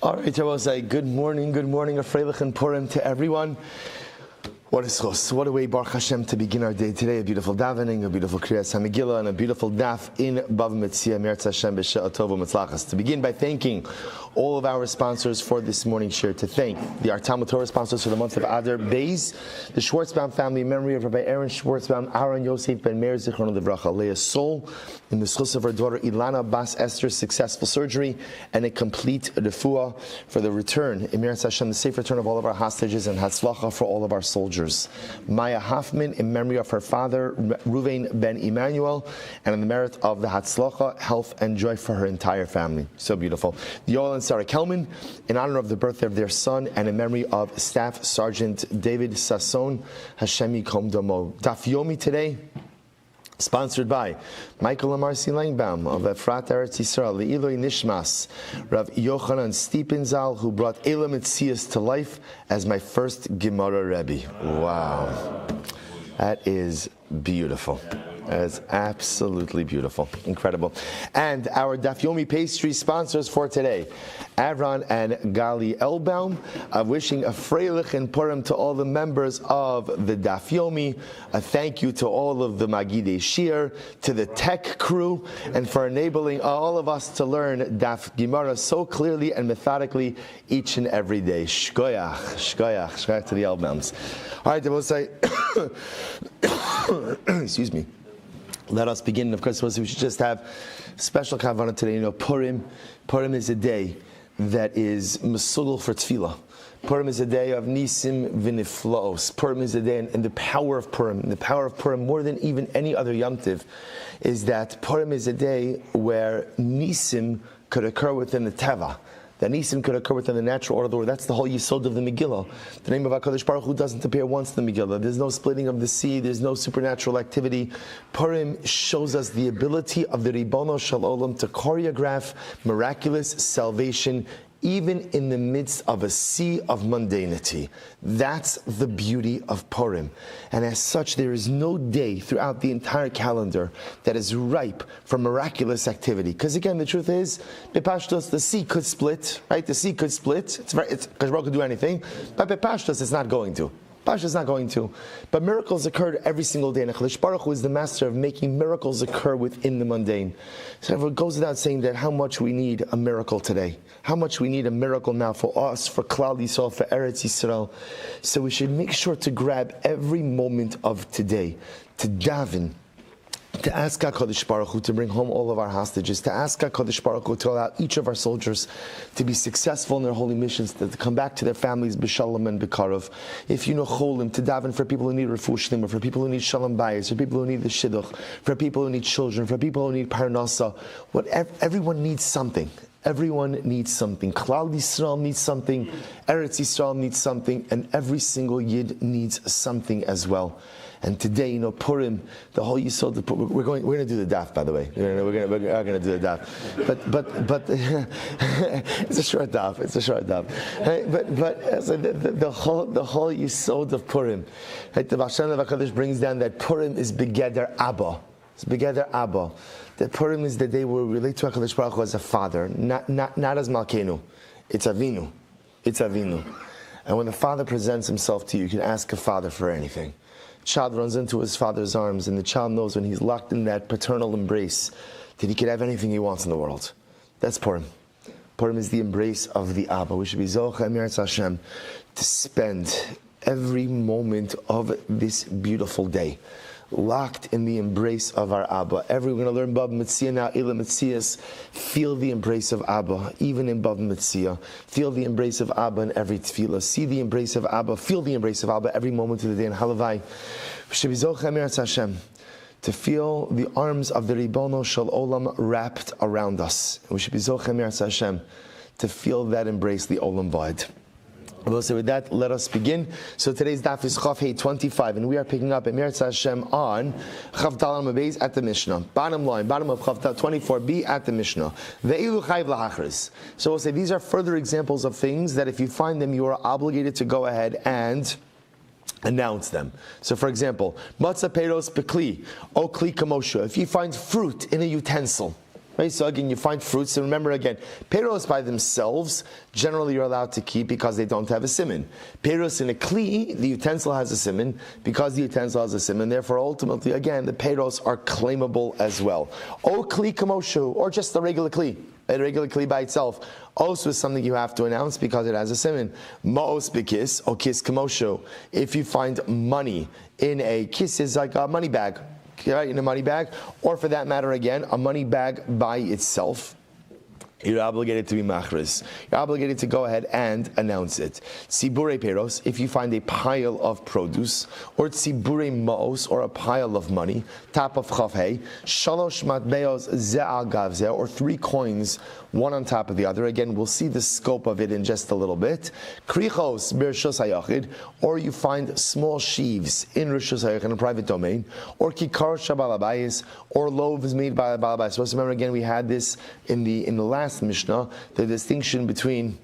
All right, I will say good morning, a Freilich and Purim to everyone. What a schos, what a way, Baruch Hashem, to begin our day today. A beautiful davening, a beautiful Kriyas HaMegillah, and a beautiful daf in Bava Metzia, Meretz Hashem, B'She'at Tov U'Metzlachas. To begin by thanking all of our sponsors for this morning's share, to thank the Our Talmud Torah sponsors for the month of Adar Beis, the Schwartzbaum family, in memory of Rabbi Aaron Schwartzbaum, Aaron Yosef Ben Meir Zichron Livracha, Leah's soul, in the schus of her daughter Ilana Bas Esther's successful surgery, and a complete refuah for the return, in Meretz Hashem, the safe return of all of our hostages, and Hatzlacha for all of our soldiers. Maya Hoffman, in memory of her father, Ruvain Ben Emmanuel, and in the merit of the Hatzlacha, health and joy for her entire family. So beautiful. Yoel and Sarah Kelman, in honor of the birthday of their son, and in memory of Staff Sergeant David Sasson, Hashem Yikom Domo. Daf Yomi today, sponsored by Michael and Marcy Langbaum of Efrat Eretz Yisrael, Le'iloi Nishmas, Rav Yochanan Stiepenzal, who brought Eila Metzias to life as my first Gemara Rebbe. Wow. That is beautiful. That is absolutely beautiful. Incredible. And our Daf Yomi pastry sponsors for today, Avron and Gali Elbaum, wishing a Freilich and Purim to all the members of the Daf Yomi. A thank you to all of the Magidei Shir, to the tech crew, and for enabling all of us to learn Daf Gemara so clearly and methodically each and every day. Shkoyach, shkoyach, shkoyach to the Elbaums. All right, I will say, excuse me. Let us begin. Of course, we should just have special kavanah today. You know, Purim is a day that is mesugel for tefillah. Purim is a day of nisim v'niflaos. Purim is a day, and the power of Purim, more than even any other Yom Tiv, is that Purim is a day where nisim could occur within the teva. That nisim could occur within the natural order of the world. That's the whole yisod of the Megillah. The name of HaKadosh Baruch Hu doesn't appear once in the Megillah. There's no splitting of the sea. There's no supernatural activity. Purim shows us the ability of the Ribono Shel Olam to choreograph miraculous salvation even in the midst of a sea of mundanity. That's the beauty of Purim. And as such, there is no day throughout the entire calendar that is ripe for miraculous activity. Because again, the truth is, Bepashtos, the sea could split, right? The sea could split. Because Baruch could do anything. But Bepashtos, it's not going to. Pasha is not going to. But miracles occurred every single day. And HaKadosh Baruch Hu is the master of making miracles occur within the mundane. So it goes without saying that how much we need a miracle today. How much we need a miracle now for us, for Klal Yisrael, for Eretz Yisrael. So we should make sure to grab every moment of today to daven, to ask HaKadosh Baruch Hu to bring home all of our hostages, to ask HaKadosh Baruch Hu to allow each of our soldiers to be successful in their holy missions, to come back to their families b'shalom and b'karov. If you know cholim, to daven for people who need refuah shlema, for people who need shalom bayis, for people who need the shidduch, for people who need children, for people who need parnasa. Everyone needs something. Everyone needs something. Klal Yisrael needs something. Eretz Yisrael needs something, and every single Yid needs something as well. And today, you know, Purim, the whole Yisod, we're going to do the daf, by the way. We're going to do the daf, but it's a short daf. It's a short daf. Right? But so the whole Yisod of Purim, right? The Baal Shem Tov HaKadosh brings down that Purim is begeder Abba. It's begeder Abba. That Purim is the day where we relate to HaKadosh Baruch Hu as a father, not as Malkeinu. It's Avinu. It's Avinu. And when the father presents himself to you, you can ask a father for anything. Child runs into his father's arms, and the child knows when he's locked in that paternal embrace that he can have anything he wants in the world. That's Purim. Purim is the embrace of the Abba. We should be Zocha Emiratz Hashem to spend every moment of this beautiful day locked in the embrace of our Abba. We're going to learn Bava Metzia now, Eila Metzias. Feel the embrace of Abba, even in Bava Metzia. Feel the embrace of Abba in every tefillah. See the embrace of Abba, feel the embrace of Abba every moment of the day. And Halavai, Hashem, to feel the arms of the Ribono Shel Olam wrapped around us. We should be Zoch Hashem to feel that embrace, the Olam Vayed. So with that, let us begin. So today's daf is Chaf Hey 25, and we are picking up at Meretz Hashem on Chaf Dalam Abayz at the Mishnah. Bottom line, bottom of Chaf 24b at the Mishnah. Ve'ilu chayv lahachris. So we'll say these are further examples of things that if you find them, you are obligated to go ahead and announce them. So for example, matzah peiros bekli, o kli kamosha. If you find fruit in a utensil, Right, so again, you find fruits, and remember again, peiros by themselves, generally you're allowed to keep because they don't have a siman. Peiros in a kli, the utensil has a siman, because the utensil has a siman, therefore ultimately, again, the peiros are claimable as well. O kli kamoshu, or just the regular kli. A regular kli by itself also is something you have to announce because it has a siman. Ma'os bekis, o kis kamoshu. If you find money in a kis, is like a money bag. Right, in a money bag, or for that matter, again, a money bag by itself, you're obligated to be machris. You're obligated to go ahead and announce it. Tzibure peros, if you find a pile of produce, or tzibure maos, or a pile of money, top of chavhei, shalosh matbeos ze'al gavzeh, or 3 coins, one on top of the other. Again, we'll see the scope of it in just a little bit. Krichos b'rishus hayachid, or you find small sheaves in rishus hayachid, in a private domain, or kikar shabalabayis, or loaves made by a balabayis. So remember again, we had this in the last Mishnah, the distinction between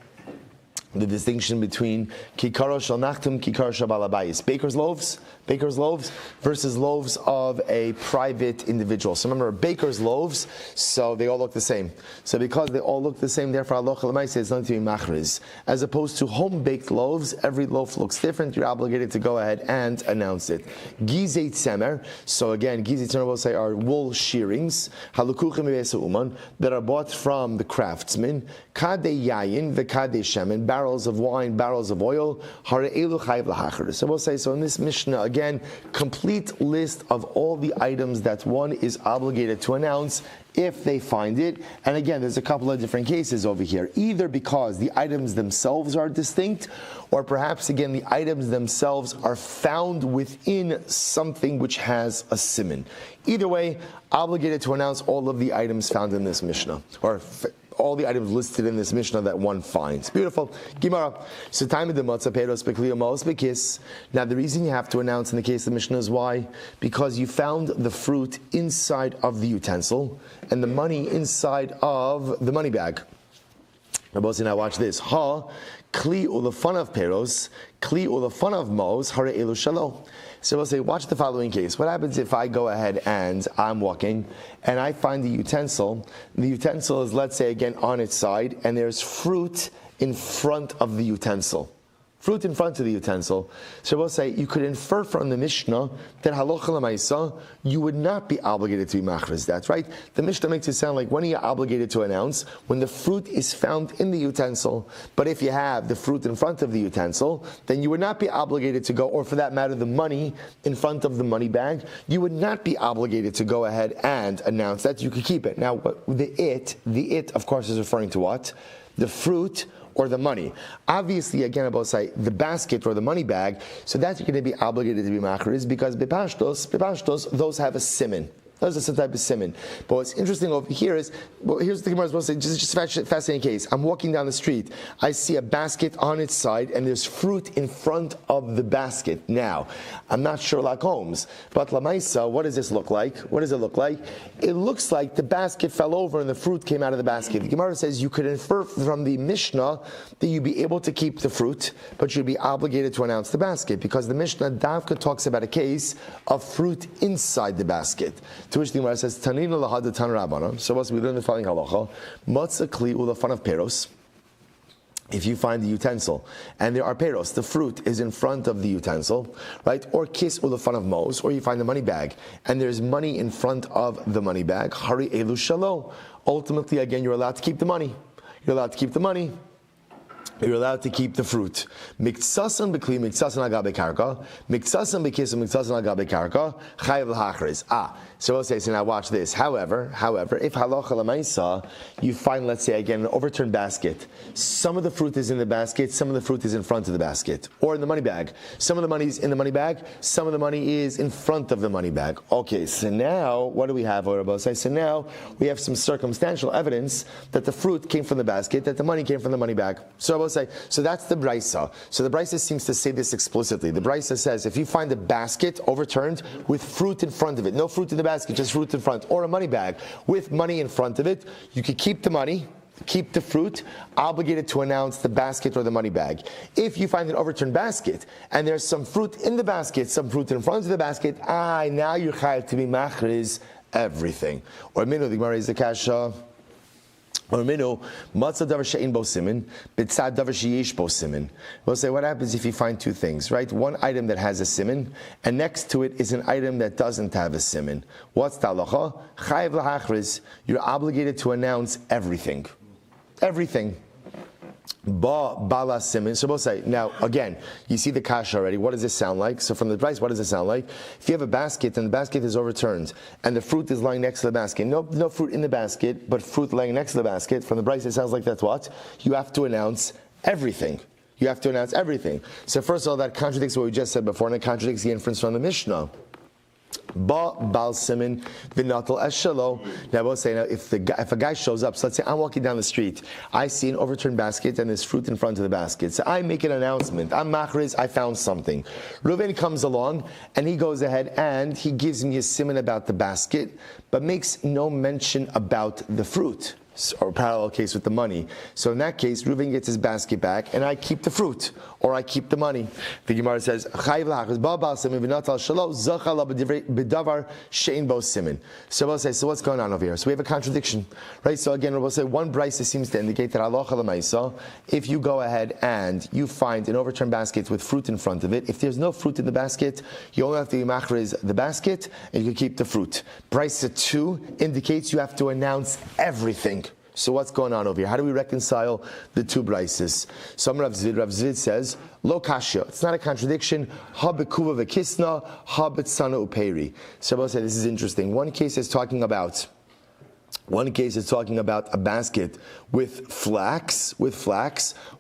kikaro shel nachtum, kikaro shel balabayis, baker's loaves versus loaves of a private individual. So remember, baker's loaves, so they all look the same. So because they all look the same, therefore halacha l'maaseh it's not to be machriz. As opposed to home baked loaves, every loaf looks different. You're obligated to go ahead and announce it. Gizei tzemer. So again, gizei tzemer will say are wool shearings halukuchim me'esa uman that are bought from the craftsman. Kadei yayin v'kadei shemen, barrels of wine, barrels of oil. Hare'elu chayv lahachar. So we'll say, so in this Mishnah again, complete list of all the items that one is obligated to announce if they find it. And again, there's a couple of different cases over here, either because the items themselves are distinct, or perhaps again the items themselves are found within something which has a siman. Either way, obligated to announce all of the items found in this Mishnah, or all the items listed in this Mishnah that one finds. Beautiful. Gemara. So time of the matzah peiros bekli maos bekis. Now the reason you have to announce in the case of the Mishnah is why? Because you found the fruit inside of the utensil and the money inside of the money bag. Now watch this. Ha kli ulafan of peiros, kli ulafan of maos, hare elu shalo. So we'll say, watch the following case. What happens if I go ahead and I'm walking and I find the utensil? The utensil is, let's say, again, on its side, and there's fruit in front of the utensil. Fruit in front of the utensil. So we'll say, you could infer from the Mishnah that halacha l'maisa, you would not be obligated to be machriz. That's right. The Mishnah makes it sound like when are you obligated to announce? When the fruit is found in the utensil. But if you have the fruit in front of the utensil, then you would not be obligated to go, or for that matter, the money in front of the money bag, you would not be obligated to go ahead and announce that. You could keep it. Now, the it, of course, is referring to what? The fruit or the money. Obviously, again, I will say the basket or the money bag, so that's going to be obligated to be machriz because bepashtos, those have a siman. Those are some type of siman. But what's interesting over here is, well, here's the Gemara's supposed to say, just a fascinating case. I'm walking down the street, I see a basket on its side, and there's fruit in front of the basket. Now, I'm not Sherlock Holmes, but Lamaisa, what does this look like? What does it look like? It looks like the basket fell over and the fruit came out of the basket. The Gemara says you could infer from the Mishnah that you'd be able to keep the fruit, but you'd be obligated to announce the basket, because the Mishnah Davka talks about a case of fruit inside the basket. To which the Gemara says, Tanina lahad tan Rabbana. So we learn the following halacha: Matzah kli ulafan of peiros. If you find the utensil and there are peiros, the fruit is in front of the utensil, right? Or kis ulafan of mos, or you find the money bag and there's money in front of the money bag. Hari elu shalo. Ultimately, again, you're allowed to keep the money. You're allowed to keep the money. You're allowed to keep the fruit. Miktsasan bekli, miktsasan agabe karka, miktsasan bekis, miktsasan agabe karka, chayav l'hachriz. So we'll say, so now watch this. However, if halacha l'maisa, you find, let's say again, an overturned basket. Some of the fruit is in the basket, some of the fruit is in front of the basket, or in the money bag. Some of the money is in the money bag, some of the money is in front of the money bag. Okay, so now, what do we have, So now, we have some circumstantial evidence that the fruit came from the basket, that the money came from the money bag. So I will say, so that's the Braisa. So the Braisa seems to say this explicitly. The Braisa says, if you find a basket overturned with fruit in front of it, no fruit in the basket, just fruit in front, or a money bag with money in front of it, you could keep the money, keep the fruit, obligated to announce the basket or the money bag. If you find an overturned basket and there's some fruit in the basket, some fruit in front of the basket, now you're chayav to be machriz everything. Or minu, the Gemara is the kasha. Or minu, matzah davar she'in bo simin, b'tzad davar she'yesh bo simin. We'll say, what happens if you find two things, right? One item that has a simin, and next to it is an item that doesn't have a simin. What's the halacha? Chayiv lahachriz. You're obligated to announce everything. Everything. Bala simin. So we'll say, now again, you see the kasha already. What does this sound like? So from the price, what does it sound like? If you have a basket and the basket is overturned and the fruit is lying next to the basket, no fruit in the basket, but fruit lying next to the basket, from the price it sounds like that's what? You have to announce everything. You have to announce everything. So first of all, that contradicts what we just said before, and it contradicts the inference from the Mishnah. Bal simin v'natal eshelo. Now we'll say, if a guy shows up, so let's say I'm walking down the street, I see an overturned basket and there's fruit in front of the basket. So I make an announcement. I'm machriz, I found something. Reuven comes along and he goes ahead and he gives me a simin about the basket, but makes no mention about the fruit. Or parallel case with the money. So in that case, Reuven gets his basket back, and I keep the fruit, or I keep the money. The Gemara says, so we'll say, so what's going on over here? So we have a contradiction, right? So again, we'll say one brisa seems to indicate that halacha l'maisa, if you go ahead and you find an overturned basket with fruit in front of it, if there's no fruit in the basket, you only have to be machriz the basket, and you can keep the fruit. Brisa 2 indicates you have to announce everything. So what's going on over here? How do we reconcile the two brises? Some Rav Zvid says, lo kasha. It's not a contradiction. Ha bekuva v'kisna, ha b'tzana uperi. So we'll say this is interesting. One case is talking about a basket with flax.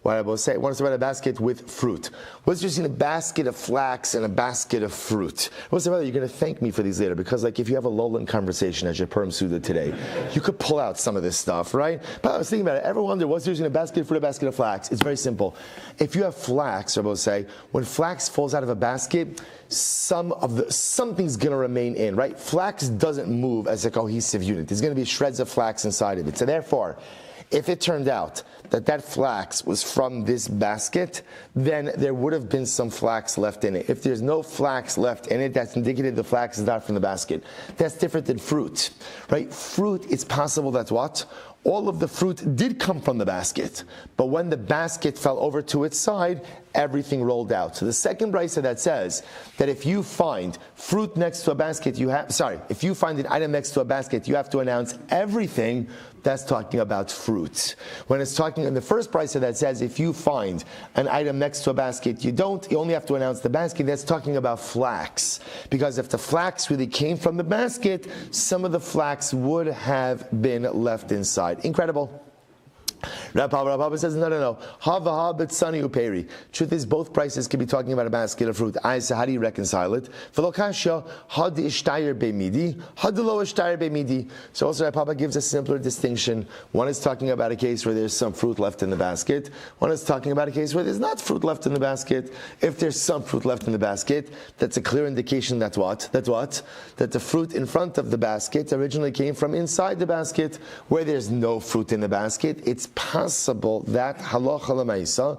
What I will say, one is about a basket with fruit. What's just in a basket of flax and a basket of fruit? What's the matter? You're going to thank me for these later, because like if you have a lowland conversation as your Purim Suda today, you could pull out some of this stuff, right? But I was thinking about it. Ever wonder what's using a basket of fruit, a basket of flax? It's very simple. If you have flax, I will say, when flax falls out of a basket, something's going to remain in, right? Flax doesn't move as a cohesive unit. There's going to be shreds of flax inside of it. So therefore, if it turned out that flax was from this basket, then there would have been some flax left in it. If there's no flax left in it, that's indicative the flax is not from the basket. That's different than fruit, right? Fruit, it's possible that what? All of the fruit did come from the basket, but when the basket fell over to its side, everything rolled out. So the second brisa that says that if you find fruit next to a basket, if you find an item next to a basket, you have to announce everything. That's talking about fruit. When it's talking in the first brisa that says if you find an item next to a basket, you only have to announce the basket. That's talking about flax, because if the flax really came from the basket, some of the flax would have been left inside. Incredible. Rabbi says, no. Ha b'tzani uperi. Truth is, both prices could be talking about a basket of fruit. So how do you reconcile it? V'lo kasha, ha d'ishtayer be'midi, ha d'lo ishtayer be'midi. So also Rabbi gives a simpler distinction. One is talking about a case where there's some fruit left in the basket. One is talking about a case where there's not fruit left in the basket. If there's some fruit left in the basket, that's a clear indication that the fruit in front of the basket originally came from inside the basket. Where there's no fruit in the basket, it's possible that halacha l'maisa,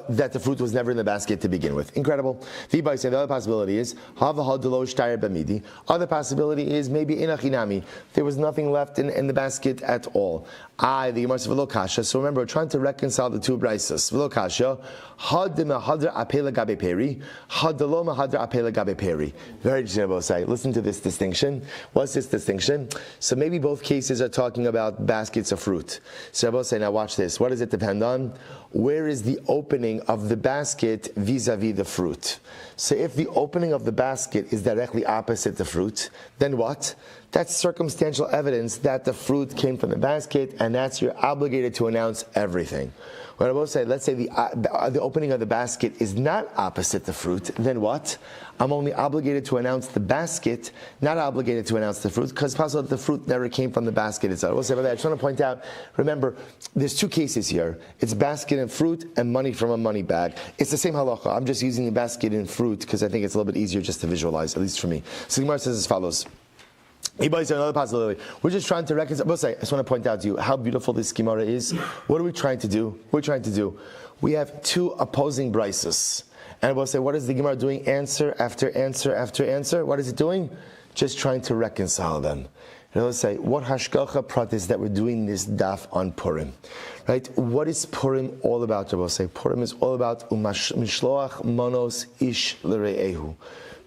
that the fruit was never in the basket to begin with. Incredible. The other possibility is other possibility is maybe inachinami. There was nothing left in the basket at all. The Gemara says v'lo kasha. So remember, we're trying to reconcile the two braysos. V'lo kasha, had mahadra apela gabe peri, had lo mahadra apela gabe peri. Very interesting. I will say. Listen to this distinction. What's this distinction? So maybe both cases are talking about baskets of fruit. So I will say, now watch this. What does it depend on? Where is the opening of the basket vis-a-vis the fruit? So if the opening of the basket is directly opposite the fruit, then what? That's circumstantial evidence that the fruit came from the basket, and that's you're obligated to announce everything. What I will say, let's say the opening of the basket is not opposite the fruit, then what? I'm only obligated to announce the basket, not obligated to announce the fruit, because it's possible that the fruit never came from the basket itself. I will say about that. I just want to point out, remember, there's two cases here. It's basket and fruit and money from a money bag. It's the same halacha. I'm just using the basket and fruit because I think it's a little bit easier just to visualize, at least for me. So the Gemara says as follows. Anybody say another possibility? We're just trying to reconcile. I just want to point out to you how beautiful this Gemara is. What are we trying to do? We have two opposing brises. And we'll say, what is the Gemara doing? Answer after answer after answer. What is it doing? Just trying to reconcile them. And let's say, what hashgacha prat is that we're doing this daf on Purim, right? What is Purim all about? We'll say Purim is all about mishloach manos ish l're'ehu.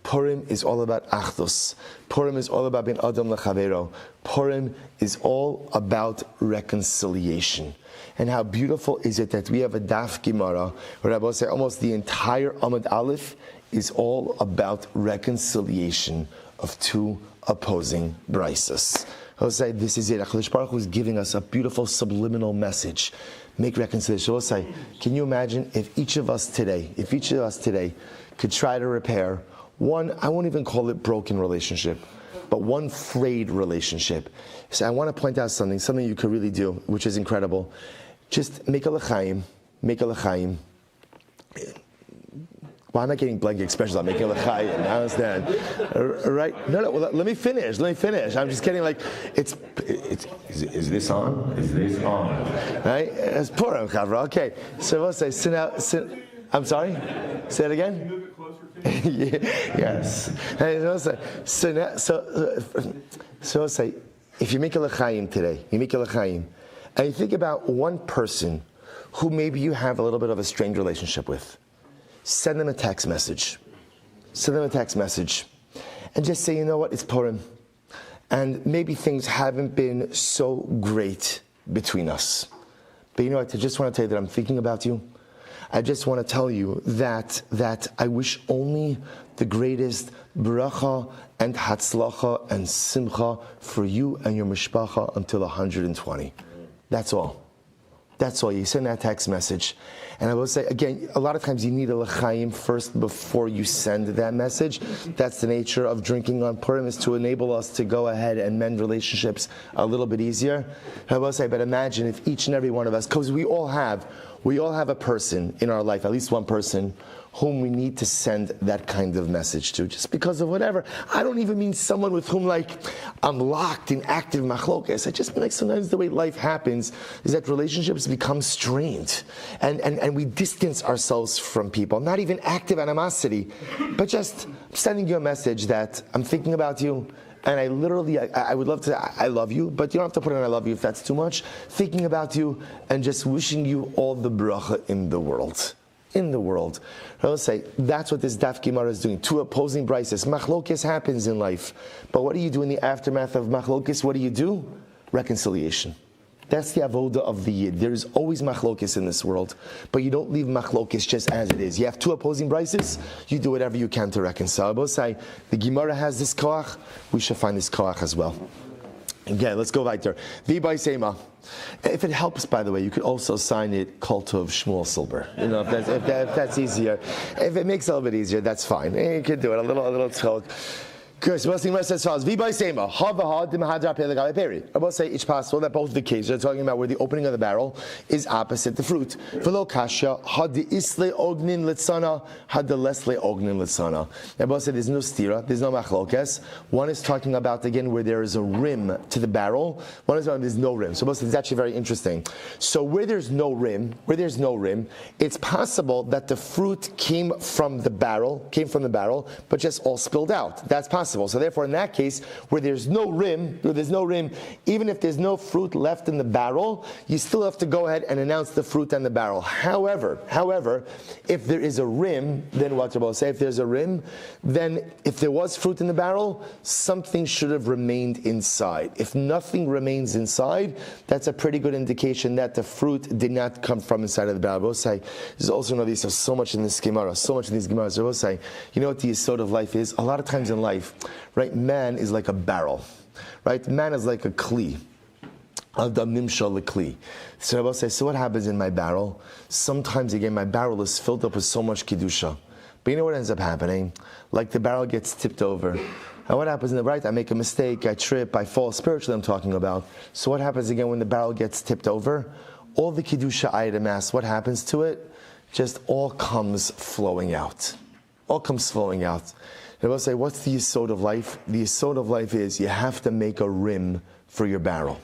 Purim is all about achdus. Purim is all about bin adam lechavero. Purim is all about reconciliation. And how beautiful is it that we have a daf Gemara, where I will say almost the entire Amud Aleph is all about reconciliation of two opposing brises. I'll say this is it. HaKadosh Baruch Hu is giving us a beautiful subliminal message. Make reconciliation. I'll say, can you imagine if each of us today could try to repair one, I won't even call it broken relationship, but one frayed relationship. So I want to point out something you could really do, which is incredible. Just make a l'chaim. Why am I getting blank expressions? I'm making a l'chaim. I understand. Right? No. Well, let me finish. I'm just kidding. Like, is this on? Is this on? Right? It's Purim, Chavra. Okay. So we'll say, I'm sorry? Say it again? Yes. So I'll say, if you make a l'chaim today, and you think about one person who maybe you have a little bit of a strained relationship with, send them a text message. And just say, you know what, it's Purim. And maybe things haven't been so great between us. But you know what, I just want to tell you that I'm thinking about you. I just want to tell you that I wish only the greatest bracha and hatzlacha and simcha for you and your mishpacha until 120. That's all. You send that text message. And I will say, again, a lot of times you need a l'chaim first before you send that message. That's the nature of drinking on Purim, is to enable us to go ahead and mend relationships a little bit easier. I will say, but imagine if each and every one of us, because we all have a person in our life, at least one person, whom we need to send that kind of message to, just because of whatever. I don't even mean someone with whom I'm locked in active machlokes. I just mean sometimes the way life happens is that relationships become strained, and we distance ourselves from people. Not even active animosity, but just sending you a message that I'm thinking about you. And I would love to, I love you, but you don't have to put in I love you if that's too much. Thinking about you and just wishing you all the bracha in the world. I will say, that's what this Daf Gemara is doing. Two opposing brises. Machlokes happens in life. But what do you do in the aftermath of machlokes? What do you do? Reconciliation. That's the avoda of the yid. There is always machlokes in this world, but you don't leave machlokes just as it is. You have two opposing brises, you do whatever you can to reconcile. I will say, the Gemara has this koach, we should find this koach as well. Again, let's go weiter. V'bay Sema. If it helps, by the way, you could also sign it Cult of Shmuel Silber. You know, if that's easier. If it makes it a little bit easier, that's fine. You can do it, a little tzchok. Good. So Gemara says as follows: V'bay Sema. Havaha d'mahadra pelegale peri. I will say it's possible that both of the cases are talking about where the opening of the barrel is opposite the fruit. V'lo kasha had the isle ognin litzana had the lesle ognin litzana. I will say there's no stira, there's no machlokes. One is talking about again where there is a rim to the barrel. One is there's no rim. So it's actually very interesting. So where there's no rim, it's possible that the fruit came from the barrel, but just all spilled out. That's possible. So therefore, in that case, where there's no rim, even if there's no fruit left in the barrel, you still have to go ahead and announce the fruit on the barrel. However, if there is a rim, then what Rabbi say? If there's a rim, then if there was fruit in the barrel, something should have remained inside. If nothing remains inside, that's a pretty good indication that the fruit did not come from inside of the barrel. Rabbi say, there's also there's so much in this Gemara, so much in these Gemaras. Rabbi say, you know what the yesod of life is? A lot of times in life, right, man is like a barrel, right? Man is like a kli. So Rabbi says, so what happens in my barrel? Sometimes again, my barrel is filled up with so much kedusha. But you know what ends up happening? Like the barrel gets tipped over. And what happens in the right? I make a mistake, I trip, I fall. Spiritually, I'm talking about. So what happens again when the barrel gets tipped over? All the kedusha I had amassed, what happens to it? Just all comes flowing out. I will say, what's the yesod of life? The yesod of life is you have to make a rim for your barrel.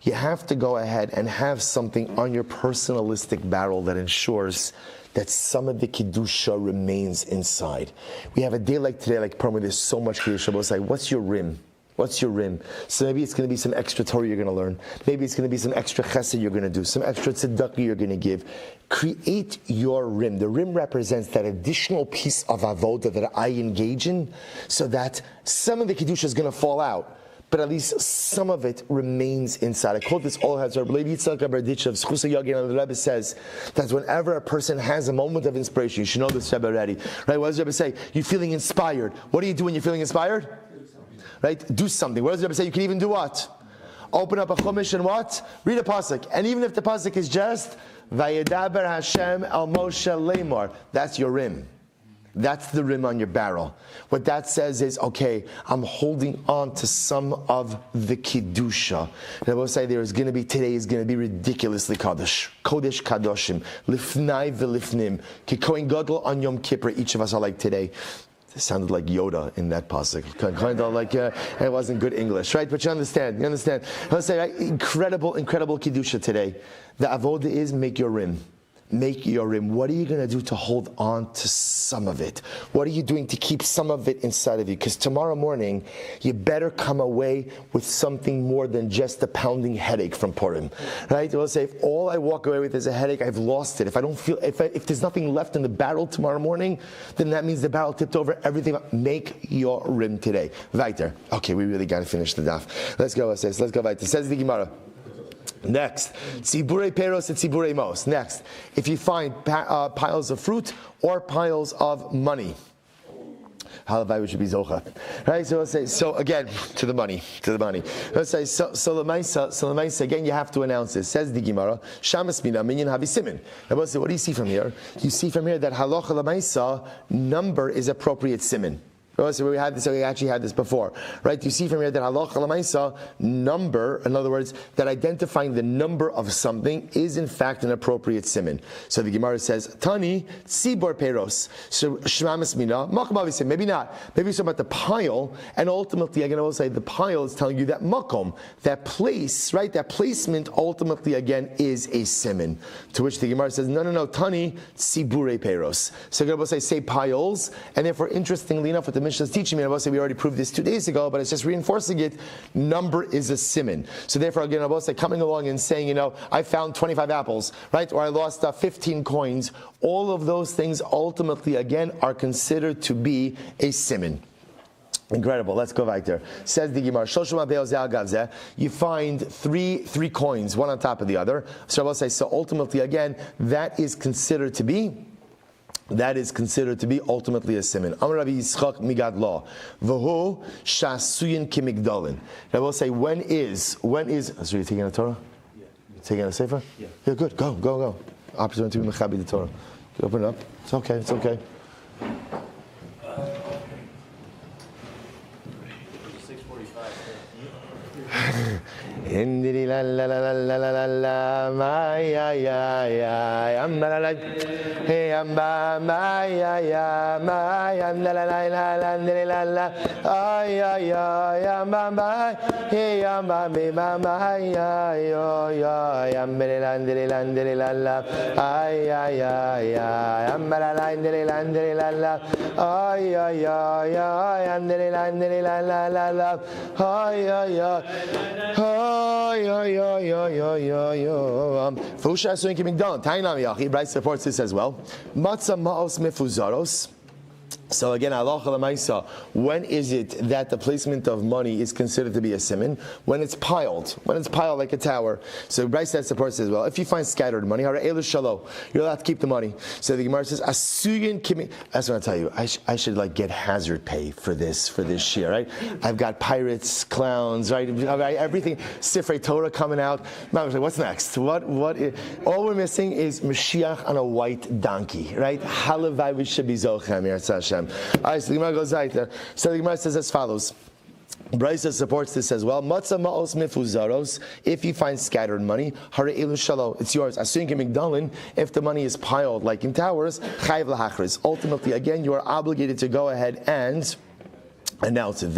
You have to go ahead and have something on your personalistic barrel that ensures that some of the Kedusha remains inside. We have a day like today, like Purim, where there's so much Kedusha. We'll say, what's your rim? What's your rim? So maybe it's going to be some extra Torah you're going to learn. Maybe it's going to be some extra chesed you're going to do, some extra tzedakah you're going to give. Create your rim. The rim represents that additional piece of avodah that I engage in, so that some of the Kedusha is going to fall out, but at least some of it remains inside. I quote this all has Rabbi Yitzchak Berditchev, Schusa Yagin, and the Rebbe says that whenever a person has a moment of inspiration, you should know this Rebbe already, right? What does the Rebbe say? You're feeling inspired. What do you do when you're feeling inspired? Right? Do something. What does the Rebbe say? You can even do what? Open up a chumash and what? Read a pasuk. And even if the pasuk is just Vayedaber Hashem El Moshe Lemor, that's your rim. That's the rim on your barrel. What that says is, okay, I'm holding on to some of the Kedusha. And I will say today is going to be ridiculously Kaddish. Kodesh Kadoshim. Lifnai v'lifnim. Kikoin Gadol on Yom Kippur. Each of us are like today. It sounded like Yoda in that pasuk. Kind of like, it wasn't good English, right? But you understand. Let's say, right? Incredible Kedusha today. The avodah is make your rim. Make your rim. What are you going to do to hold on to some of it? What are you doing to keep some of it inside of you? Because tomorrow morning, you better come away with something more than just a pounding headache from Purim, right? We'll say, if all I walk away with is a headache, I've lost it. If I don't feel, if there's nothing left in the barrel tomorrow morning, then that means the barrel tipped over. Everything. Make your rim today. Weiter. Okay, we really got to finish the daf. Let's go. Let's go weiter. Says the Gemara. Next, tzibure peros and tzibure mos. Next, if you find piles of fruit or piles of money, halavai we should be zocha, right? So let's say, so again to the money. Let's say so lemaisa. Again, you have to announce this. Says the Gemara, shamas mina minyan havi simin. And we'll say, what do you see from here? You see from here that halacha lemaisa, number is appropriate simin. So we actually had this before, right? You see from here that halacha l'maisa, number, in other words, that identifying the number of something is in fact an appropriate siman. So the Gemara says, Tani tzibor peros, so shmamis mina, makom avisim. Maybe not. Maybe it's about the pile, and ultimately, again, I will say the pile is telling you that makom, that place, right? That placement ultimately again is a siman. To which the Gemara says, no, Tani tzibure peros. So the Gemara will say piles, and therefore, interestingly enough, what the Mishnah is teaching me, I will say we already proved this 2 days ago, but it's just reinforcing it. Number is a siman. So therefore, again, I will say coming along and saying, I found 25 apples, right? Or I lost 15 coins. All of those things ultimately, again, are considered to be a siman. Incredible. Let's go right there. Says the Gemara, you find three coins, one on top of the other. So I will say, so ultimately, again, that is considered to be ultimately a siman. Amar Rabbi Yitzchak migad law. V'hu shasuyin kimigdalin. I will say, when is, so you're taking a Torah? Yeah. You're taking a sefer? Yeah. Yeah, good. Go. Opportunity to be mechabi the Torah. Open it up. It's okay. 6:45. Indiri la la la la la la la ma ya amba la hey amba ma ya amba la la indiri la la ay amba ma hey amba me ma ya amba la indiri la la ay amba la indiri la la ay indiri la la Fusha Asuin Kimigdon. Tainam Yachi. Bryce supports this as well. Matzah Ma'os Mifuzaros. So again, halacha l'maisa, when is it that the placement of money is considered to be a siman? When it's piled like a tower. So Bryce supports as well. If you find scattered money, you're allowed to keep the money. So the Gemara says, Asuyin kimi. That's what I tell you. I should get hazard pay for this year, right? I've got pirates, clowns, right? Everything. Sifrei Torah coming out. What's next? All we're missing is Mashiach on a white donkey, right? Halavai we should be zochem here. All right, so the Gemara goes right there. So the Gemara says as follows. Brisa supports this as well. Matzah ma'os mifuzaros. If you find scattered money, harei shalo, it's yours. Asuyin kemigdalin. If the money is piled like in towers, chayv lahachris. Ultimately, again, you are obligated to go ahead and announce it.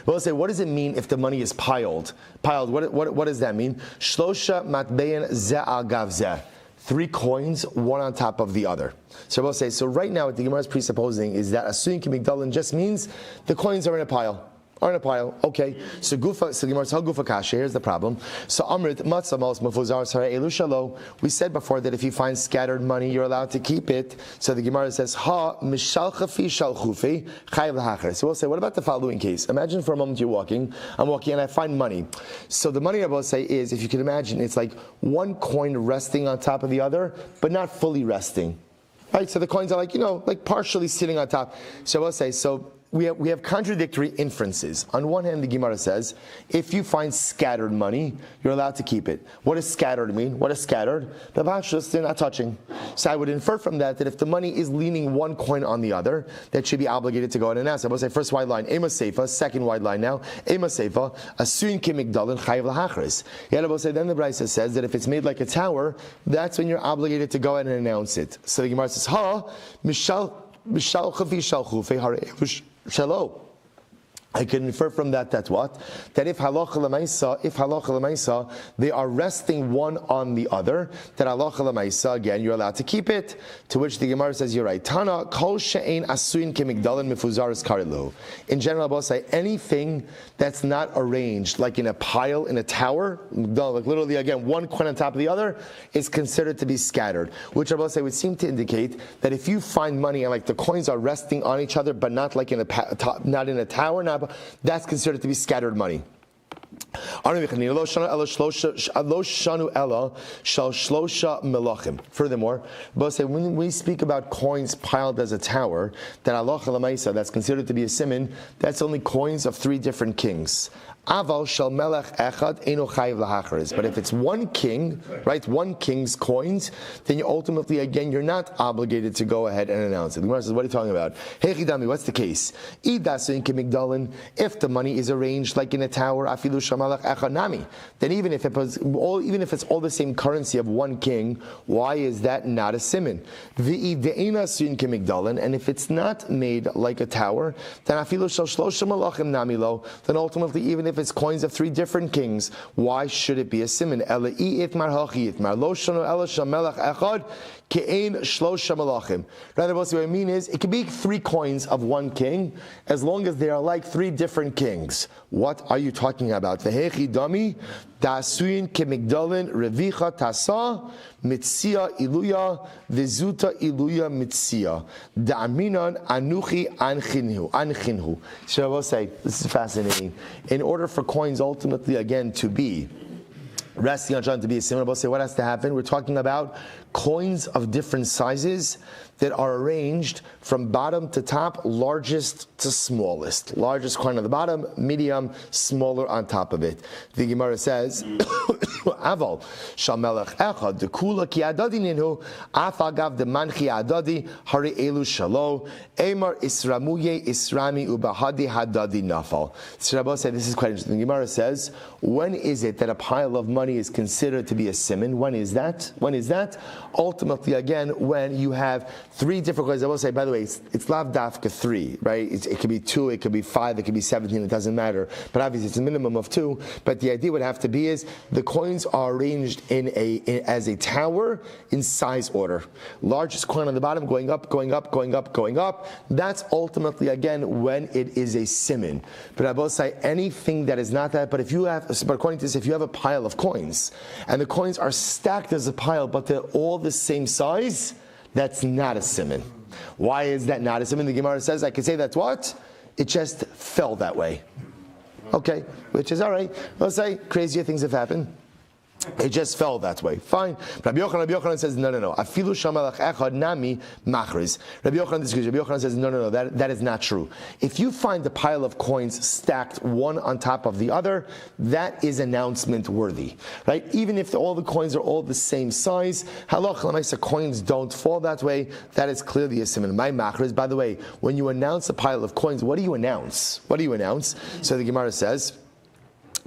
We'll say, what does it mean if the money is piled? Piled, what does that mean? Shlosha matbein ze al gav ze. 3 coins, one on top of the other. So we'll say, so right now what the Gemara is presupposing is that asuyin kimigdalin just means the coins are in a pile. Okay. So Gemara says gufa kasha. Here's the problem. So Amrit matzah mos mafuzar saray elu shalo. We said before that if you find scattered money, you're allowed to keep it. So the Gemara says ha mishalchafi shalchufi chayav lahacher. So we'll say, what about the following case? Imagine for a moment I'm walking and I find money. So the money I will say is, if you can imagine, it's like one coin resting on top of the other, but not fully resting. Right? So the coins are like partially sitting on top. So we'll say, we have contradictory inferences. On one hand, the Gemara says, if you find scattered money, you're allowed to keep it. What does scattered mean? What is scattered? They're not touching. So I would infer from that if the money is leaning one coin on the other, that should be obligated to go in and ask. I will say, first wide line, Ema Seifa, second wide line now, Ema Seifa, Asuin Kimigdalin Chayav Lahachris. Yet I will say, then the Brisa says that if it's made like a tower, that's when you're obligated to go in and announce it. So the Gemara says, Mishal Chafi Shalchufe Hare Shalom. I can infer from that what? That if halacha l'maisa, they are resting one on the other, that halacha l'maisa, again, you're allowed to keep it. To which the Gemara says, you're right. Tana, kol she'ein asuin kemigdalin mifuzaris karilu. In general, I'll say anything that's not arranged, like in a pile, in a tower, like literally, again, one coin on top of the other, is considered to be scattered. Which I will say would seem to indicate that if you find money and like the coins are resting on each other, but not like in a tower, that's considered to be scattered money. Furthermore, when we speak about coins piled as a tower, that's considered to be a siman, that's only coins of 3 different kings. Aval shel melech echad eno chayiv lahacharis. But if it's one king, right, one king's coins, then you ultimately, again, you're not obligated to go ahead and announce it. The Gemara says, what are you talking about? Hey Chidami, what's the case? If the money is arranged like in a tower, afilu shel melech echad nami, then even if it's all the same currency of one king, why is that not a siman? And if it's not made like a tower, then afilu shel shlosha malachim nami lo, then ultimately, even if it's coins of 3 different kings, why should it be a siman? Rather, what I mean is, it could be 3 coins of one king, as long as they are like 3 different kings. What are you talking about? Vehechi dami da'asuin kemigdalin revicha tasa Metzia iluya vizuta iluya Metzia da'aminan anuchi anchinhu. So I will say, this is fascinating. In order for coins ultimately, again, to be resting on trying to be a similar, say what has to happen? We're talking about coins of different sizes that are arranged from bottom to top, largest to smallest. Largest coin on the bottom, medium, smaller on top of it. The Gemara says, Aval shamelech echad dekula ki adadi ninhu afagav demanchi adadi hari elu shalo emar isramuye isrami ubahadi hadadi nafal. So Rabbi said, this is quite interesting. The Gemara says, when is it that a pile of money is considered to be a siman? When is that? Ultimately, again, when you have 3 different coins. I will say, by the way, it's lav dafka 3, right? It could be 2, it could be 5, it could be 17, it doesn't matter. But obviously it's a minimum of 2. But the idea would have to be is the coins are arranged as a tower in size order. Largest coin on the bottom going up, going up, going up, going up. That's ultimately, again, when it is a siman. But I will say anything that is not that, but according to this, if you have a pile of coins, and the coins are stacked as a pile, but they're all the same size, that's not a siman. Why is that not a siman? The Gemara says, I can say that's what? It just fell that way. Okay, which is all right. We'll say crazier things have happened. It just fell that way. Fine. Rabbi Yochanan says, no. Afilu shamalach echad nami machriz. Rabbi Yochanan disagrees. Rabbi Yochanan says, no. That is not true. If you find a pile of coins stacked one on top of the other, that is announcement worthy, right? Even if all the coins are all the same size, halach l'maisa coins don't fall that way. That is clearly a siman. My machriz. By the way, when you announce a pile of coins, what do you announce? So the Gemara says,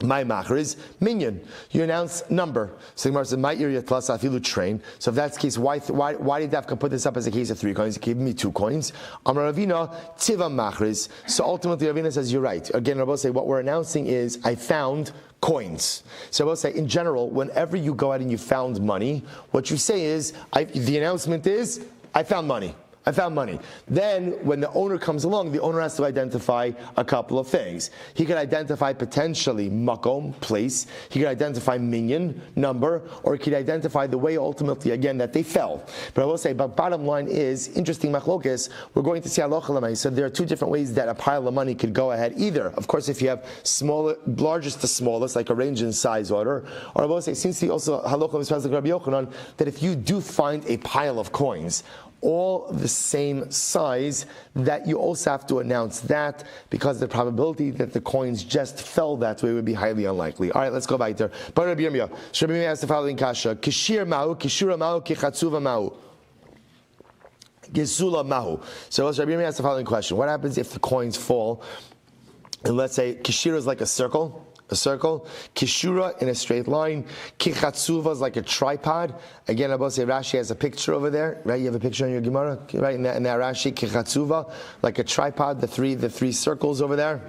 My macher is minyan. You announce number. So the Gemara says, my area plus afilu train. So if that's the case, why did Dafka put this up as a case of 3 coins? He gave me 2 coins. Amar Ravina, tiva machris. So ultimately Ravina says, you're right. Again, Rabbi say, what we're announcing is, I found coins. So I will say, in general, whenever you go out and you found money, what you say is, the announcement is, I found money. I found money. Then, when the owner comes along, the owner has to identify a couple of things. He could identify potentially makom, place. He could identify minyan, number, or he could identify the way ultimately, again, that they fell. But I will say, but bottom line is, interesting machlokes, we're going to see halacha l'may. So there are 2 different ways that a pile of money could go ahead. Either, of course, if you have largest to smallest, like arranged in size order, or I will say, since the also halacha is like Rabbi Yochanan, that if you do find a pile of coins, all the same size, that you also have to announce that, because the probability that the coins just fell that way would be highly unlikely. All right, let's go back there. But Rabbi Yirmiyah asked the following kasha: Kishir mahu, kishura mahu, kichatzuva mahu, gesula mahu. So Rabbi Yirmiyah asked the following question: what happens if the coins fall? And let's say kishira is like a circle. Kishura in a straight line, kichatzuva is like a tripod. Again, Abba say Rashi has a picture over there, right? You have a picture in your Gemara, right? In that Rashi, kichatzuva, like a tripod, the three circles over there.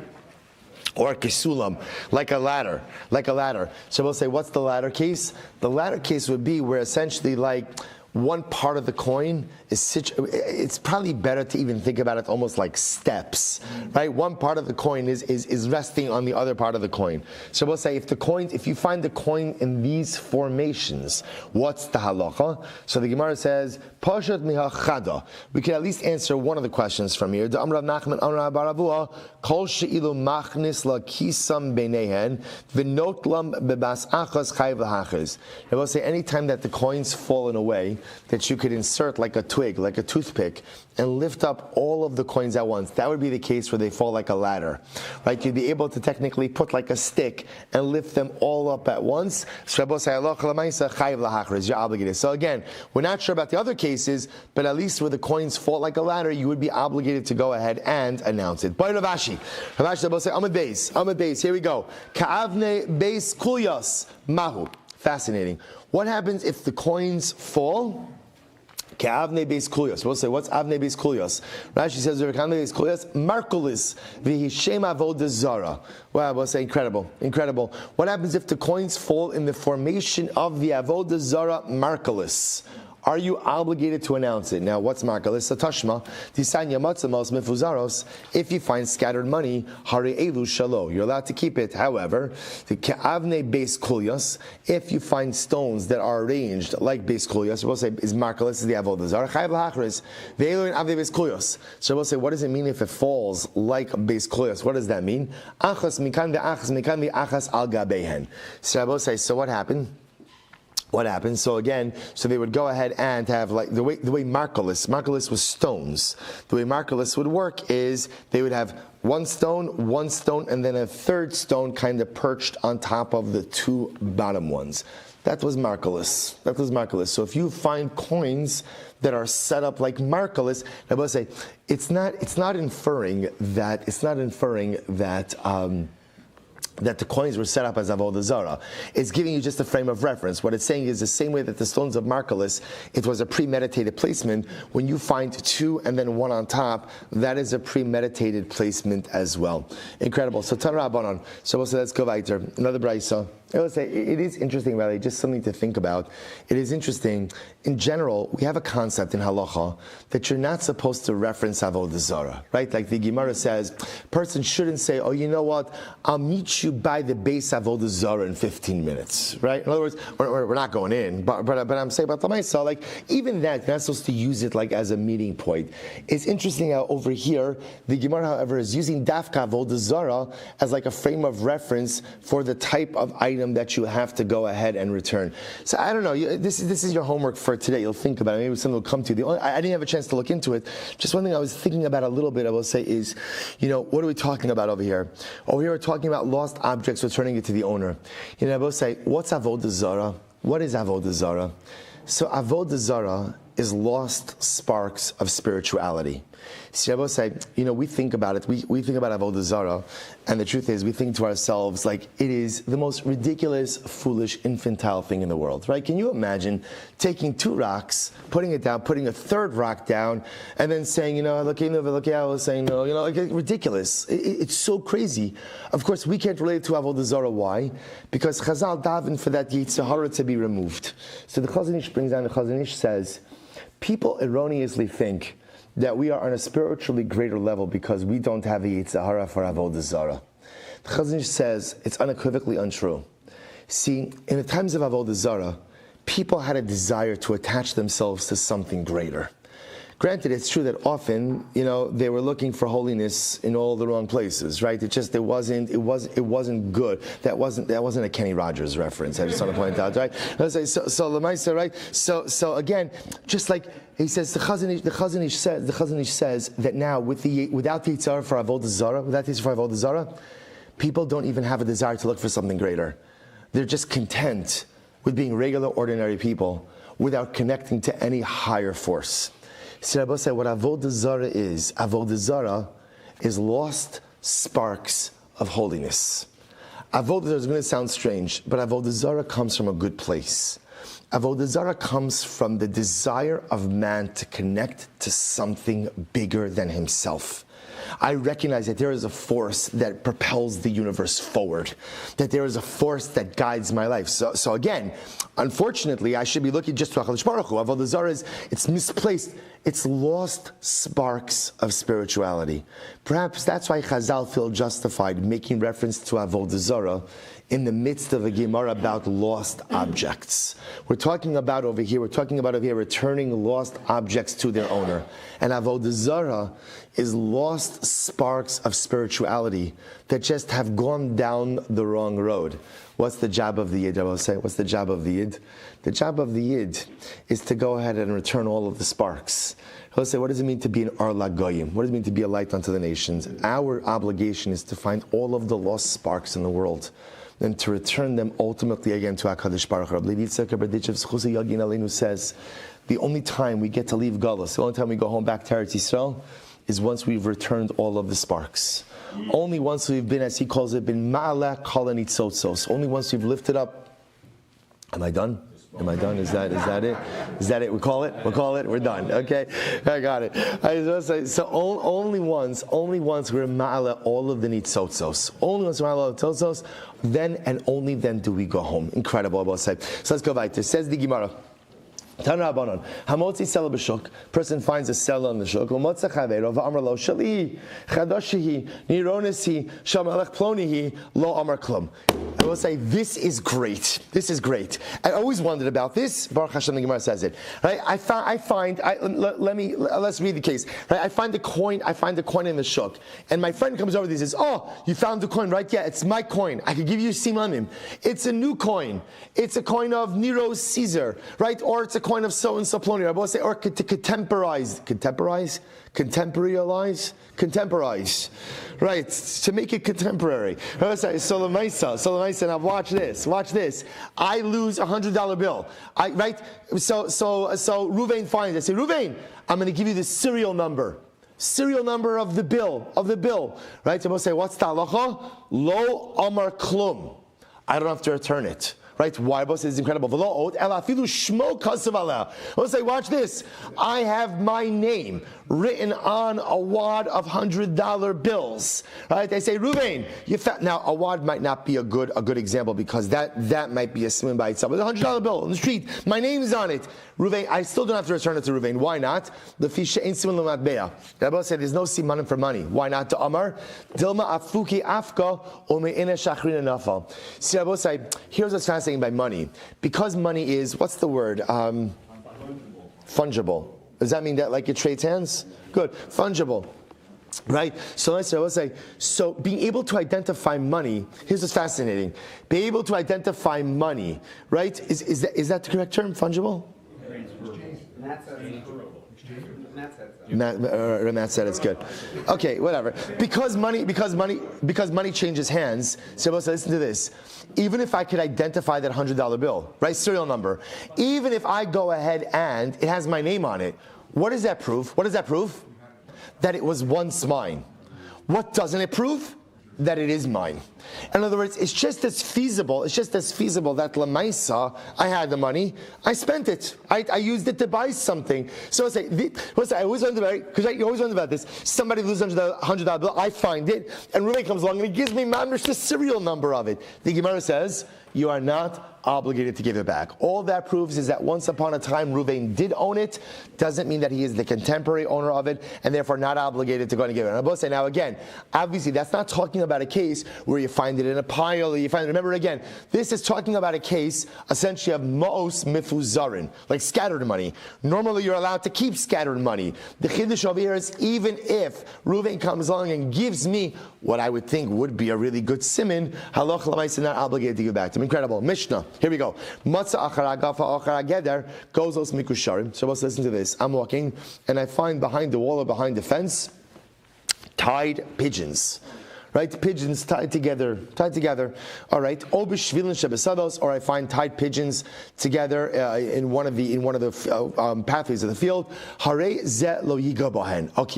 Or kisulam, like a ladder. So we'll say, what's the ladder case? The ladder case would be where essentially like one part of the coin is it's probably better to even think about it almost like steps, right? One part of the coin is resting on the other part of the coin. So we'll say if you find the coin in these formations, what's the halacha? So the Gemara says, Pashat miha chada. We can at least answer one of the questions from here. The Amrav Nachman Amrav Baravua, Kol she'ilu machnis la kisam beinehen, v'not lam bebas achas chayv lahachas. I will say, anytime that the coins fall in a way that you could insert like a twig, like a toothpick, and lift up all of the coins at once. That would be the case where they fall like a ladder, right? You'd be able to technically put like a stick and lift them all up at once. So you're obligated. So again, we're not sure about the other cases, but at least where the coins fall like a ladder, you would be obligated to go ahead and announce it. By Ravashi say, Amad Beis, here we go. Ka'avne Beis Kulyas Mahu. Fascinating. What happens if the coins fall? Avnei beis kulyos. We'll say, what's Avnei beis kulyos? Rashi says, Avnei beis kulyos, Markulis, v'hishem avodah zara. Wow, we'll say, incredible. What happens if the coins fall in the formation of the avodah zara Markulis? Are you obligated to announce it? Now, what's markalis? Tashma, tisanya matzamos mifuzaros. If you find scattered money, hari elu shalo. You're allowed to keep it. However, the ke'avne beis kulyos. If you find stones that are arranged like beis kulyos, we'll say is markalis is the avodah zara. Chayv lahachris ve'elu in avne beis kulyos. So we'll say, what does it mean if it falls like beis kulyos? What does that mean? Achas mikan ve'achas al gabehen. So we'll say, so what happened? So again, they would go ahead and have like the way Markalis was stones. The way Markalis would work is they would have one stone, and then a third stone kind of perched on top of the 2 bottom ones. That was Markalis. So if you find coins that are set up like Markalis, I will say it's not inferring that that the coins were set up as avodah zara. It's giving you just a frame of reference. What it's saying is the same way that the stones of Markalis, it was a premeditated placement. When you find 2 and then 1 on top, that is a premeditated placement as well. Incredible. So Tan Rabbanon. So let's go back there. Another brayso. I would say it is interesting, really, just something to think about. It is interesting. In general, we have a concept in halacha that you're not supposed to reference avodah zara, right? Like the Gemara says, person shouldn't say, "Oh, you know what? I'll meet you by the base avodah zara in 15 minutes," right? In other words, we're not going in, but I'm saying about the Maisa, like even that, you're not supposed to use it like as a meeting point. It's interesting how over here the Gemara, however, is using dafka avodah zara as like a frame of reference for the type of item that you have to go ahead and return. So I don't know. This is your homework for today. You'll think about it. Maybe something will come to you. I didn't have a chance to look into it. Just one thing I was thinking about a little bit, I will say, is, what are we talking about over here? Over here we're talking about lost objects, returning it to the owner. I will say, what's avodah zara? What is avodah zara? So avodah zara is lost sparks of spirituality. See, Rabbi say, we think about it, we think about Avodah Zarah, and the truth is, we think to ourselves, like, it is the most ridiculous, foolish, infantile thing in the world, right? Can you imagine taking 2 rocks, putting it down, putting a 3rd rock down, and then saying, saying no, like, ridiculous. It's so crazy. Of course, we can't relate to Avodah Zarah. Why? Because Chazal daven for that Yetzer Hara to be removed. So the Chazon Ish brings down, the Chazon Ish says, people erroneously think that we are on a spiritually greater level because we don't have a Yetzer Hara for Avodah Zarah. The Chazon Ish says it's unequivocally untrue. See, in the times of Avodah Zarah, people had a desire to attach themselves to something greater. Granted, it's true that often, they were looking for holiness in all the wrong places, right? It wasn't good. That wasn't a Kenny Rogers reference. I just want to point out, right? So Lamaisa, right? So again, just like he says, the Chazon Ish says that now without the Yitzhar for Avodah Zarah, people don't even have a desire to look for something greater. They're just content with being regular, ordinary people without connecting to any higher force. So Rabbi said, what Avodah Zarah is lost sparks of holiness. Avodah Zarah is going to sound strange, but Avodah Zarah comes from a good place. Avodah Zarah comes from the desire of man to connect to something bigger than himself. I recognize that there is a force that propels the universe forward, that there is a force that guides my life. So again, unfortunately, I should be looking just to HaKadosh Baruch Hu. Avodah Zarah it's misplaced. It's lost sparks of spirituality. Perhaps that's why Chazal feel justified making reference to Avodah Zarah in the midst of a Gemara about lost objects. We're talking about over here returning lost objects to their owner. And Avodah Zarah is lost sparks of spirituality that just have gone down the wrong road. What's the job of the Yid? I will say, what's the job of the Yid? The job of the Yid is to go ahead and return all of the sparks. He'll say, what does it mean to be an Ar Lagoyim? What does it mean to be a light unto the nations? Our obligation is to find all of the lost sparks in the world and to return them ultimately again to HaKadosh Baruch Hu. Rabbi Yitzchak Berditchev Zchusa Yagin Aleinu says, the only time we get to leave Galus, the only time we go home back to Eretz Yisrael, is once we've returned all of the sparks. Only once we've been, as he calls it, been ma'ala kol hanitzotzos. Only once we've lifted up. Am I done? Is that it? Is that it? We call it? We're done. Okay, I got it. I was going to say, so only once we're ma'ala all of the nitzotzos. Only once we're ma'ala all the nitzotzos, then and only then do we go home. Incredible, I will say. So let's go weiter. Says the Gemara. Tanrabanan. Hamotzi sela b'shuk. Person finds a seller on the shuk. Umotza chavero v'amar lo shali chadashihi nironesi shamalech plonihi lo amar klum. I will say this is great. I always wondered about this. Baruch Hashem, the Gemara says it. Right? Let's read the case. Right? I find the coin in the shuk, and my friend comes over and he says, "Oh, you found the coin, right? Yeah, it's my coin. I could give you simanim. It's a new coin. It's a coin of Nero Caesar, right? Or it's a coin of so and so ploni." I will say, or to contemporize, right? To make it contemporary. So Lamaisa, now watch this. I lose $100 bill. So Ruvain finds. I say, Ruvain, I'm going to give you the serial number of the bill, right? So I'm going to say, what's the halacha? Lo amar klum. I don't have to return it. Right? Why? Because it's incredible. I'll say, watch this. I have my name written on a wad of $100 bills. Right? They say, Ruvain, now a wad might not be a good example because that might be a siman by itself. But a $100 bill on the street, my name is on it. Ruvain, I still don't have to return it to Ruvain. Why not? The fisha ain't siman l'matbeya. Rabbi said there's no simanim for money. Why not? To Amar Dilma afuki afka umeina shachrina nafal. See, Rabbi said, here's what's fascinating by money. Because money is, what's the word? Fungible. Does that mean that like it trades hands? Good. Fungible. Right? So let's say, so being able to identify money, here's what's fascinating. Being able to identify money, right? Is that the correct term? Fungible? Matt said it's good. Okay, whatever. Because money changes hands. So listen to this. Even if I could identify that $100 bill, right, serial number, even if I go ahead and it has my name on it, what does that prove? What does that prove? That it was once mine. What doesn't it prove? That it is mine. In other words, it's just as feasible that Lamaisa, I had the money, I spent it. I used it to buy something. So I always wonder about it, because you always wonder about this. Somebody loses $100 bill, I find it, and Reuven comes along and he gives me mamish the serial number of it. The Gemara says, you are not obligated to give it back. All that proves is that once upon a time Reuven did own it, doesn't mean that he is the contemporary owner of it, and therefore not obligated to go and give it. And I both say, now again, obviously that's not talking about a case where you find it in a pile, or you find it, remember again, this is talking about a case essentially of ma'os mifuzarin, like scattered money. Normally you're allowed to keep scattered money. The chiddush over here is even if Reuven comes along and gives me what I would think would be a really good siman, halach l'maisa not obligated to give back to him. Incredible. Mishnah. Here we go. Matzah achara gafa achara geder gozos mikusharim. So let's listen to this. I'm walking and I find behind the wall or behind the fence tied pigeons. Right, pigeons tied together. All right, or I find tied pigeons together in one of the pathways of the field. Okay,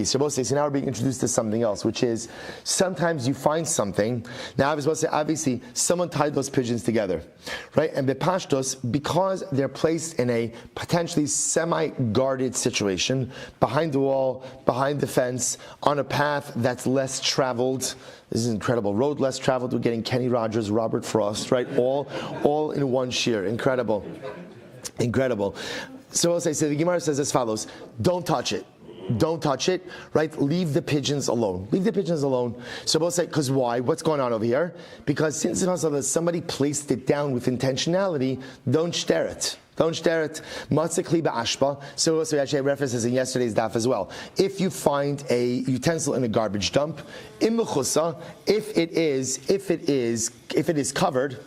so now we're being introduced to something else, which is sometimes you find something. Now I was supposed to say, obviously, someone tied those pigeons together, right? And bepashtos, because they're placed in a potentially semi-guarded situation, behind the wall, behind the fence, on a path that's less traveled. This is incredible. Road less traveled. We're getting Kenny Rogers, Robert Frost, right? All in one shear. Incredible. So the Gemara says as follows: don't touch it. Don't touch it, right? Leave the pigeons alone. So we'll say, because why? What's going on over here? Because since somebody placed it down with intentionality, don't stare it. Matzikli ba'ashpa. So we actually have references in yesterday's daf as well. If you find a utensil in a garbage dump, immechusa, if it is covered,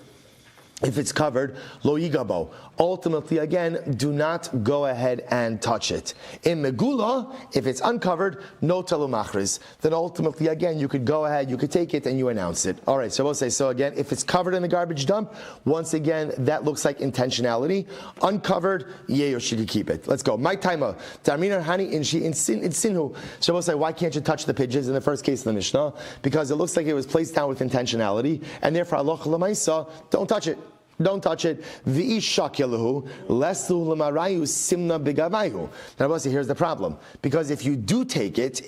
lo yigabo. Ultimately, again, do not go ahead and touch it. In megula, if it's uncovered, no talu machriz. Then ultimately, again, you could go ahead, you could take it and you announce it. All right, so we'll say, so again, if it's covered in the garbage dump, once again, that looks like intentionality. Uncovered, yay, or she could keep it. Let's go. My timer. Darmina hani in sinhu. So we'll say, why can't you touch the pigeons in the first case of the Mishnah? Because it looks like it was placed down with intentionality, and therefore, Allah l'maisa, don't touch it. V'ishakyalahu lesu l'marayu simna b'gavayu. Now, Rabbi say, here's the problem. Because if you do take it,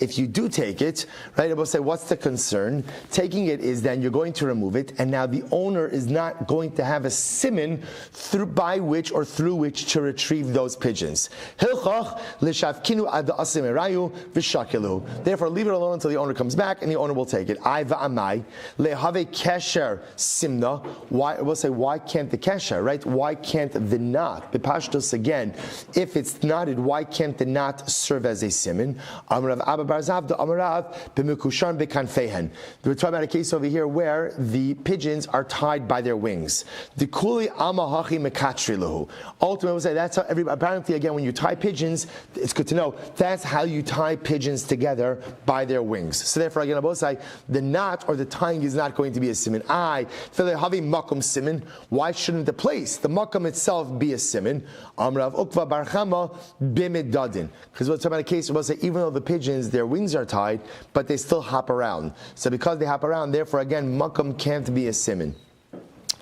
right? Rabbi say, what's the concern? Taking it is then you're going to remove it, and now the owner is not going to have a siman through which to retrieve those pigeons. Hilchach l'shavkinu ad asimerayu v'shakyalahu. Therefore, leave it alone until the owner comes back, and the owner will take it. I va'amai lehave kesher simna. Why? We'll say, why can't the kesher, right? Why can't the knot? Bepashtos again, if it's knotted, why can't the knot serve as a siman? Amarav Abba Bar Zavda Amarav b'mekushan bekanfehen. We're talking about a case over here where the pigeons are tied by their wings. The kuli amahachi mekatrilahu. Ultimately, we'll say that's how apparently again when you tie pigeons, it's good to know that's how you tie pigeons together by their wings. So therefore, again, I both say the knot or the tying is not going to be a siman. Havi makom siman. Why shouldn't the place, the makam itself, be a siman? Amrav ukva barchama bimidadin. Because we're talking about a case where we'll say even though the pigeons, their wings are tied, but they still hop around. So because they hop around, therefore again, makam can't be a siman.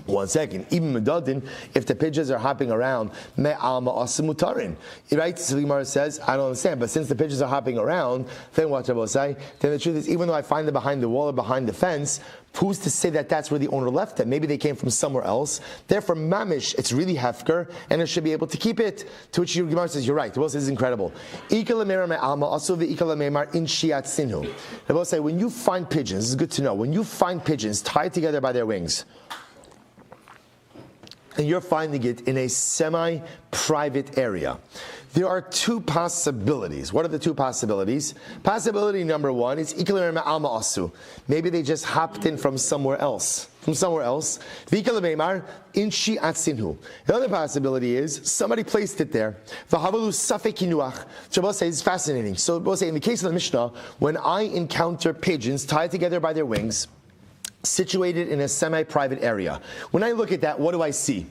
One second, even medadin, if the pigeons are hopping around, me'alma asimutarin. Right? So the Gemara says, I don't understand, but since the pigeons are hopping around, then what I will say? Then the truth is, even though I find them behind the wall or behind the fence, who's to say that that's where the owner left them? Maybe they came from somewhere else. Therefore, mamish, it's really hefker, and it should be able to keep it. To which your Gemara says, you're right. The Gemara says, this is incredible. Also the in shiat sinhu. The Gemara say, when you find pigeons, this is good to know, when you find pigeons tied together by their wings, and you're finding it in a semi-private area. There are two possibilities. What are the two possibilities? Possibility number one is maybe they just hopped in from somewhere else. The other possibility is somebody placed it there. Shabbos says it's fascinating. So we'll say in the case of the Mishnah, when I encounter pigeons tied together by their wings, situated in a semi-private area, when I look at that, what do I see?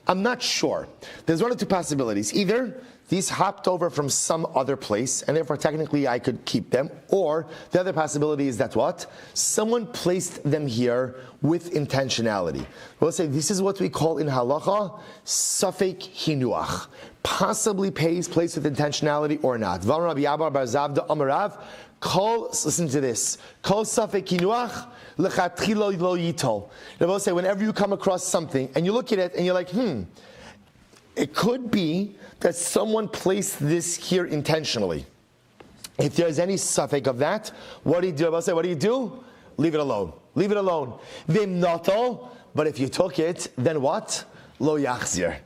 I'm not sure. There's one of two possibilities. Either these hopped over from some other place, and therefore technically I could keep them, or the other possibility is that what? Someone placed them here with intentionality. We'll say this is what we call in halacha, safek hinuach. Possibly placed with intentionality or not. Listen to this. Kol safek hinuach lechatchilo lo yitol. They will say whenever you come across something and you look at it and you're like, it could be that someone placed this here intentionally. If there's any suffix of that, what do you do? I will say, what do you do? Leave it alone. Vim noto, but if you took it, then what? Lo yachzir.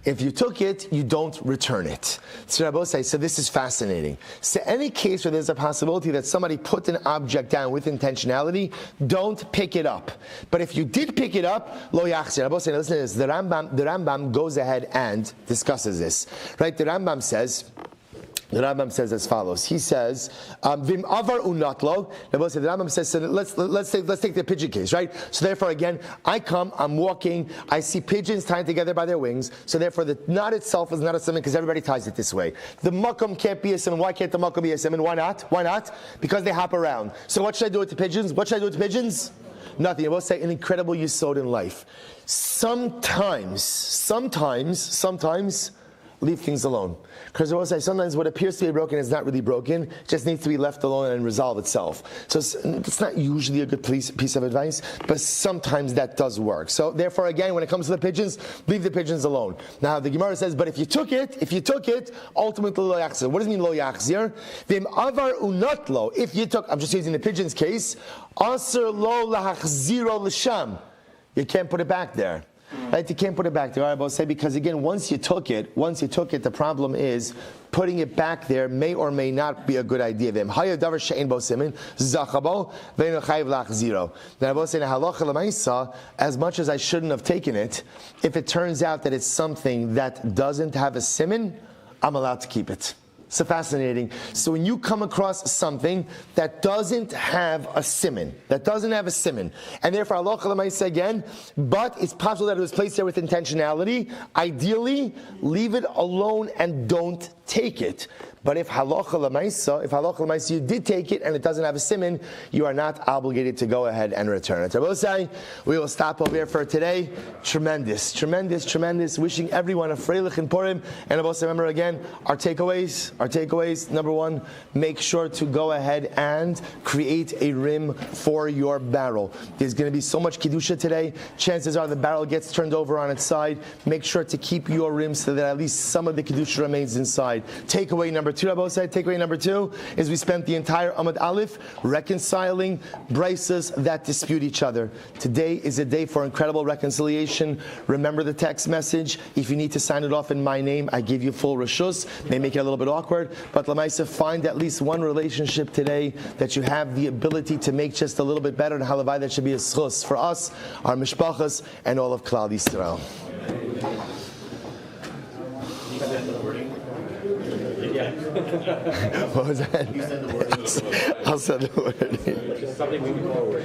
If you took it, you don't return it. So Rabbi says, so this is fascinating. So any case where there's a possibility that somebody put an object down with intentionality, don't pick it up. But if you did pick it up, lo yachzir. Rabbi says, listen to this. The Rambam goes ahead and discusses this. Right? The Rambam says as follows. He says, "Vim avar unatlo." The Rambam says, so let's take the pigeon case, right? So therefore, again, I'm walking, I see pigeons tied together by their wings. So therefore, the knot itself is not a simon because everybody ties it this way. The makom can't be a simon. Why can't the makom be a simon? Why not? Because they hop around. So what should I do with the pigeons? Nothing. I will say an incredible yesod in life. Sometimes. Leave things alone. Because I will say sometimes what appears to be broken is not really broken, it just needs to be left alone and resolve itself. So it's not usually a good piece of advice, but sometimes that does work. So therefore, again, when it comes to the pigeons, leave the pigeons alone. Now the Gemara says, but if you took it, ultimately lo yachzir. What does it mean lo yachzir? Vim avar unatlo. If you took, I'm just using the pigeons case, aser lo lahachziro l'sham. You can't put it back there. Right? You can't put it back there. I will say because again, once you took it, the problem is putting it back there may or may not be a good idea. Then I will say in halacha l'maisa, as much as I shouldn't have taken it, if it turns out that it's something that doesn't have a siman, I'm allowed to keep it. So fascinating. So when you come across something that doesn't have a siman, and therefore halacha l'maisa again, but it's possible that it was placed there with intentionality, ideally, leave it alone and don't take it. But if halacha l'maisa, you did take it and it doesn't have a siman, you are not obligated to go ahead and return it. I will say, we will stop over here for today. Tremendous. Wishing everyone a freilich in Purim. And I will say, remember again, our takeaways, number one, make sure to go ahead and create a rim for your barrel. There's going to be so much kedusha today. Chances are the barrel gets turned over on its side. Make sure to keep your rim so that at least some of the kedusha remains inside. Takeaway number two, Rabbi said, takeaway number two is we spent the entire Amud Aleph reconciling brises that dispute each other. Today is a day for incredible reconciliation. Remember the text message. If you need to sign it off in my name, I give you full reshus. May make it a little bit awkward, but Lamaisa, find at least one relationship today that you have the ability to make just a little bit better, and halavai that should be a schus for us, our mishpachas, and all of Klal Yisrael. What was that? You said the word. I'll say the word. Something moving forward.